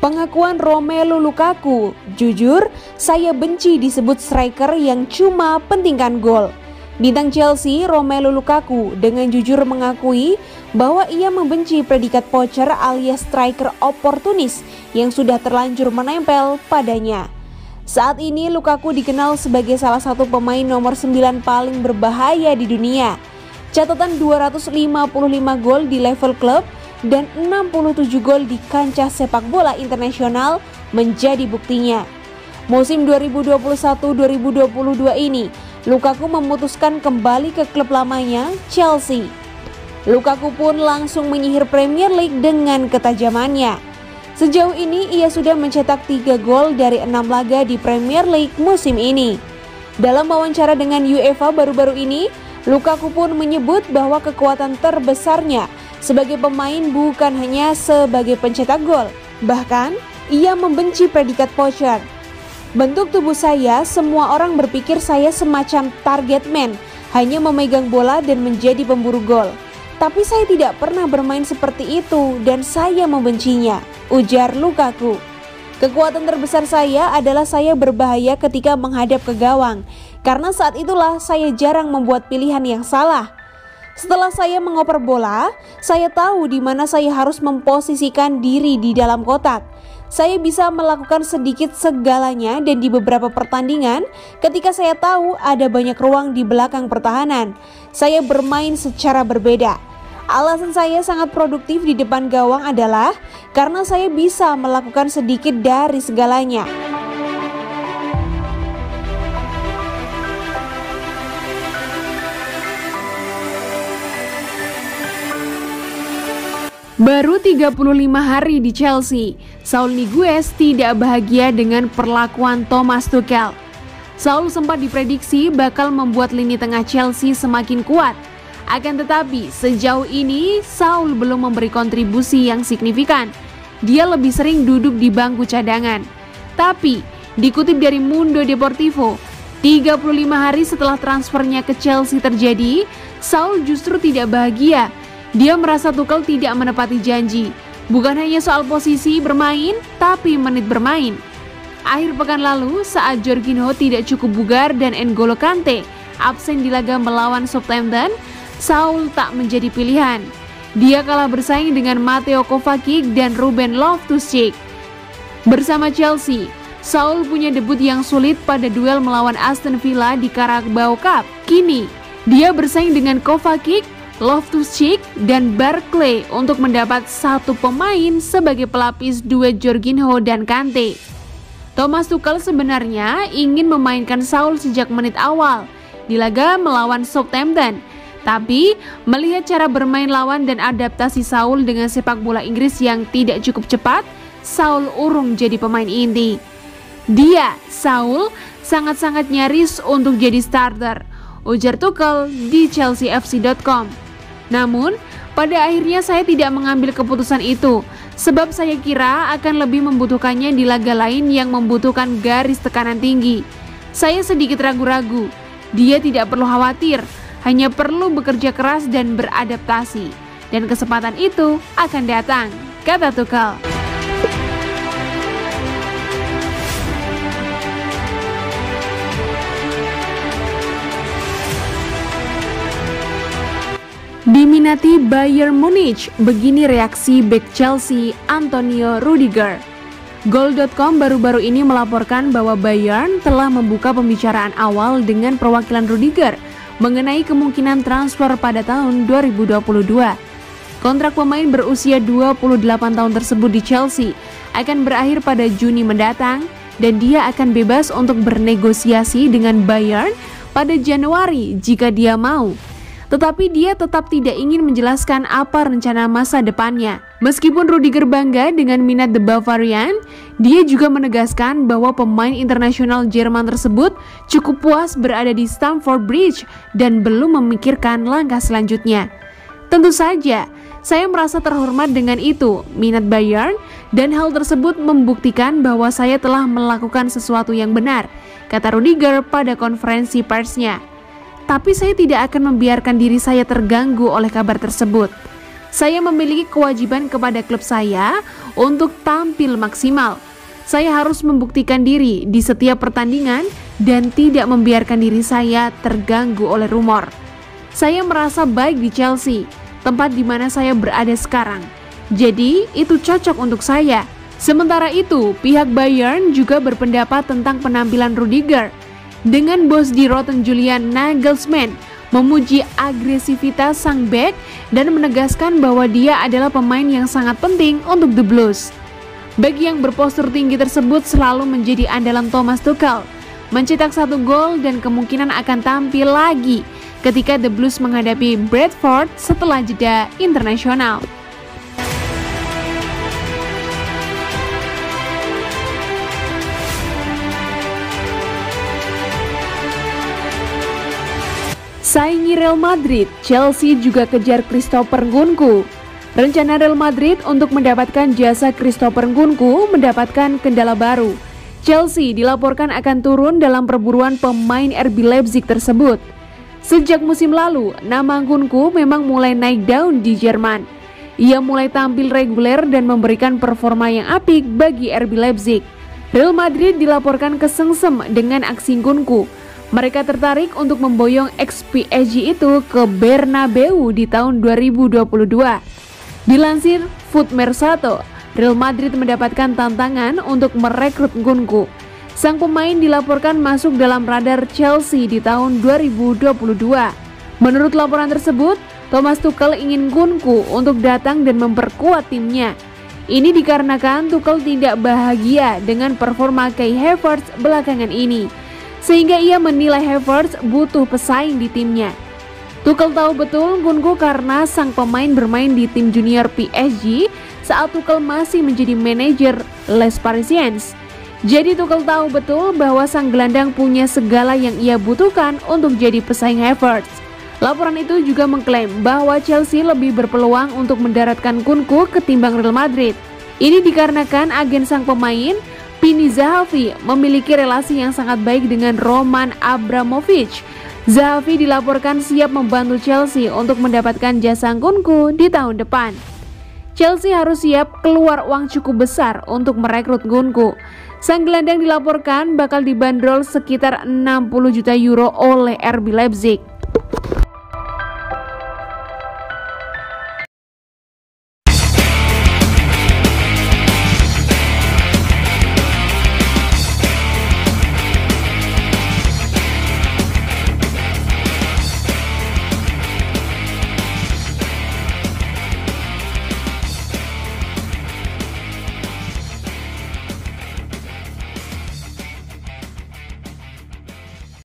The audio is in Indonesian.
Pengakuan Romelu Lukaku, "Jujur, saya benci disebut striker yang cuma pentingkan gol." Bintang Chelsea Romelu Lukaku dengan jujur mengakui bahwa ia membenci predikat poacher alias striker oportunis yang sudah terlanjur menempel padanya. Saat ini Lukaku dikenal sebagai salah satu pemain nomor 9 paling berbahaya di dunia. Catatan 255 gol di level klub dan 67 gol di kancah sepak bola internasional menjadi buktinya. Musim 2021-2022 ini, Lukaku memutuskan kembali ke klub lamanya, Chelsea. Lukaku pun langsung menyihir Premier League dengan ketajamannya. Sejauh ini ia sudah mencetak 3 gol dari 6 laga di Premier League musim ini. Dalam wawancara dengan UEFA baru-baru ini, Lukaku pun menyebut bahwa kekuatan terbesarnya sebagai pemain bukan hanya sebagai pencetak gol, bahkan ia membenci predikat poacher. "Bentuk tubuh saya, semua orang berpikir saya semacam target man, hanya memegang bola dan menjadi pemburu gol. Tapi saya tidak pernah bermain seperti itu dan saya membencinya," ujar Lukaku. "Kekuatan terbesar saya adalah saya berbahaya ketika menghadap ke gawang, karena saat itulah saya jarang membuat pilihan yang salah. Setelah saya mengoper bola, saya tahu di mana saya harus memposisikan diri di dalam kotak. Saya bisa melakukan sedikit segalanya dan di beberapa pertandingan, ketika saya tahu ada banyak ruang di belakang pertahanan, saya bermain secara berbeda. Alasan saya sangat produktif di depan gawang adalah karena saya bisa melakukan sedikit dari segalanya." Baru 35 hari di Chelsea, Saul Niguez tidak bahagia dengan perlakuan Thomas Tuchel. Saul sempat diprediksi bakal membuat lini tengah Chelsea semakin kuat. Akan tetapi, sejauh ini Saul belum memberi kontribusi yang signifikan. Dia lebih sering duduk di bangku cadangan. Tapi, dikutip dari Mundo Deportivo, 35 hari setelah transfernya ke Chelsea terjadi, Saul justru tidak bahagia. Dia merasa Tuchel tidak menepati janji, bukan hanya soal posisi bermain, tapi menit bermain. Akhir pekan lalu, saat Jorginho tidak cukup bugar dan N'Golo Kante absen di laga melawan Southampton, Saul tak menjadi pilihan. Dia kalah bersaing dengan Mateo Kovacic dan Ruben Loftus-Cheek. Bersama Chelsea, Saul punya debut yang sulit pada duel melawan Aston Villa di Carabao Cup. Kini, dia bersaing dengan Kovacic, Loftus-Cheek, dan Barkley untuk mendapat satu pemain sebagai pelapis duet Jorginho dan Kante. Thomas Tuchel sebenarnya ingin memainkan Saul sejak menit awal di laga melawan Southampton. Tapi, melihat cara bermain lawan dan adaptasi Saul dengan sepak bola Inggris yang tidak cukup cepat, Saul urung jadi pemain inti. Dia, Saul, sangat-sangat nyaris untuk jadi starter, ujar Tuchel di chelseafc.com. Namun, pada akhirnya saya tidak mengambil keputusan itu, sebab saya kira akan lebih membutuhkannya di laga lain yang membutuhkan garis tekanan tinggi. Saya sedikit ragu-ragu, dia tidak perlu khawatir, hanya perlu bekerja keras dan beradaptasi. Dan kesempatan itu akan datang, kata Tuchel. Diminati Bayern Munich, begini reaksi bek Chelsea Antonio Rudiger. Goal.com baru-baru ini melaporkan bahwa Bayern telah membuka pembicaraan awal dengan perwakilan Rudiger mengenai kemungkinan transfer pada tahun 2022. Kontrak pemain berusia 28 tahun tersebut di Chelsea akan berakhir pada Juni mendatang dan dia akan bebas untuk bernegosiasi dengan Bayern pada Januari jika dia mau. Tetapi dia tetap tidak ingin menjelaskan apa rencana masa depannya. Meskipun Rudiger bangga dengan minat The Bavarian, dia juga menegaskan bahwa pemain internasional Jerman tersebut cukup puas berada di Stamford Bridge dan belum memikirkan langkah selanjutnya. Tentu saja, saya merasa terhormat dengan itu, minat Bayern, dan hal tersebut membuktikan bahwa saya telah melakukan sesuatu yang benar, kata Rudiger pada konferensi persnya. Tapi saya tidak akan membiarkan diri saya terganggu oleh kabar tersebut. Saya memiliki kewajiban kepada klub saya untuk tampil maksimal. Saya harus membuktikan diri di setiap pertandingan dan tidak membiarkan diri saya terganggu oleh rumor. Saya merasa baik di Chelsea, tempat di mana saya berada sekarang. Jadi, itu cocok untuk saya. Sementara itu, pihak Bayern juga berpendapat tentang penampilan Rudiger. Dengan bos di Rotten Julian Nagelsmann memuji agresivitas sang bek dan menegaskan bahwa dia adalah pemain yang sangat penting untuk The Blues. Bek yang berpostur tinggi tersebut selalu menjadi andalan Thomas Tuchel, mencetak 1 gol dan kemungkinan akan tampil lagi ketika The Blues menghadapi Bradford setelah jeda internasional. Saingi Real Madrid, Chelsea juga kejar Christopher Nkunku. Rencana Real Madrid untuk mendapatkan jasa Christopher Nkunku mendapatkan kendala baru. Chelsea dilaporkan akan turun dalam perburuan pemain RB Leipzig tersebut. Sejak musim lalu, nama Nkunku memang mulai naik daun di Jerman. Ia mulai tampil reguler dan memberikan performa yang apik bagi RB Leipzig. Real Madrid dilaporkan kesengsem dengan aksi Nkunku. Mereka tertarik untuk memboyong ex-PSG itu ke Bernabeu di tahun 2022. Dilansir Foot Mercato, Real Madrid mendapatkan tantangan untuk merekrut Nkunku. Sang pemain dilaporkan masuk dalam radar Chelsea di tahun 2022. Menurut laporan tersebut, Thomas Tuchel ingin Nkunku untuk datang dan memperkuat timnya. Ini dikarenakan Tuchel tidak bahagia dengan performa Kai Havertz belakangan ini, sehingga ia menilai Havertz butuh pesaing di timnya. Tuchel tahu betul Nkunku karena sang pemain bermain di tim junior PSG saat Tuchel masih menjadi manajer Les Parisiens. Jadi Tuchel tahu betul bahwa sang gelandang punya segala yang ia butuhkan untuk jadi pesaing Havertz. Laporan itu juga mengklaim bahwa Chelsea lebih berpeluang untuk mendaratkan Nkunku ketimbang Real Madrid. Ini dikarenakan agen sang pemain, Pini Zahavi, memiliki relasi yang sangat baik dengan Roman Abramovich. Zahavi dilaporkan siap membantu Chelsea untuk mendapatkan jasa Nkunku di tahun depan. Chelsea harus siap keluar uang cukup besar untuk merekrut Nkunku. Sang gelandang dilaporkan bakal dibanderol sekitar 60 juta euro oleh RB Leipzig.